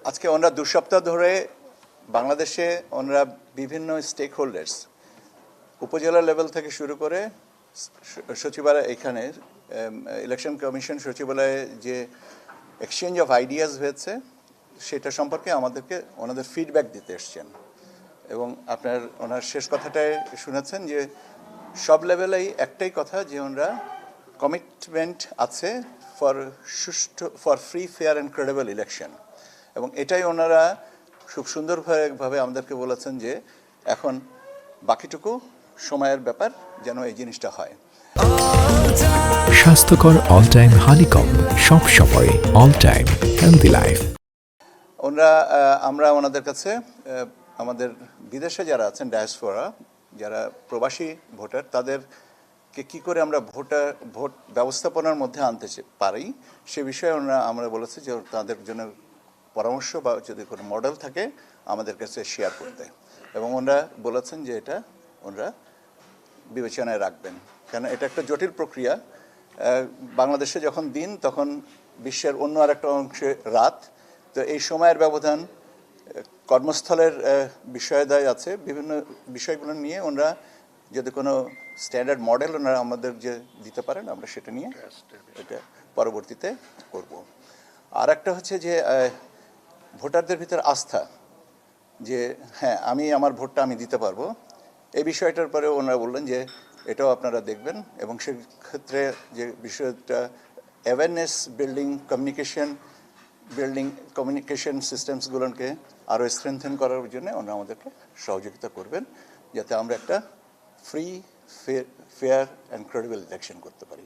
আজকে ওনারা 2 সপ্তাহ ধরে বাংলাদেশে ওনারা বিভিন্ন স্টেক হোল্ডার্স উপজেলা লেভেল থেকে শুরু করে সচিবালয়, এখানে ইলেকশন কমিশন সচিবালয়ে যে এক্সচেঞ্জ অফ আইডিয়াস হয়েছে সেটা সম্পর্কে আমাদেরকে ওনাদের ফিডব্যাক দিতে এসছেন। এবং ওনার শেষ কথাটায় শুনেছেন যে সব লেভেলেই একটাই কথা, যে ওনারা কমিটমেন্ট আছে for free fair and credible election. এবং এটাই ওনারা খুব সুন্দরভাবে আমাদেরকে বলেছেন যে এখন বাকিটুকু সময়ের ব্যাপার, যেন এই জিনিসটা হয়। স্বাস্থ্যকর অল টাইম হানিকম, সব সময় অল টাইম হেলদি লাইফ। আমরা ওনাদের কাছে আমাদের বিদেশে যারা আছেন, ডায়াসপোরা, যারা প্রবাসী ভোটার, তাদেরকে কি করে আমরা ভোট ব্যবস্থাপনার মধ্যে আনতে পারি সে বিষয়ে আমরা বলেছি যে তাদের জন্য পরামর্শ বা যদি কোনো মডেল থাকে আমাদের কাছে শেয়ার করতে। এবং ওনারা বলেছেন যে এটা ওনারা বিবেচনায় রাখবেন, কেন এটা একটা জটিল প্রক্রিয়া। বাংলাদেশে যখন দিন, তখন বিশ্বের অন্য আরেকটা অংশে রাত। তো এই সময়ের ব্যবধান, কর্মস্থলের বিষয়দায় আছে, বিভিন্ন বিষয়গুলো নিয়ে ওনারা যদি কোনো স্ট্যান্ডার্ড মডেল ওনারা আমাদের যে দিতে পারেন, আমরা সেটা নিয়ে এটা পরবর্তীতে করব। আর একটা হচ্ছে যে ভোটারদের ভিতরে আস্থা, যে হ্যাঁ আমি আমার ভোটটা আমি দিতে পারবো, এই বিষয়টার পরে ওনারা বললেন যে এটাও আপনারা দেখবেন। এবং সেক্ষেত্রে যে বিষয়টা অ্যাওয়ারনেস বিল্ডিং, কমিউনিকেশন সিস্টেমসগুলোকে আরও স্ট্রেংথেন করার জন্য ওনারা আমাদেরকে সহযোগিতা করবেন, যাতে আমরা একটা free, fair and credible election করতে পারি।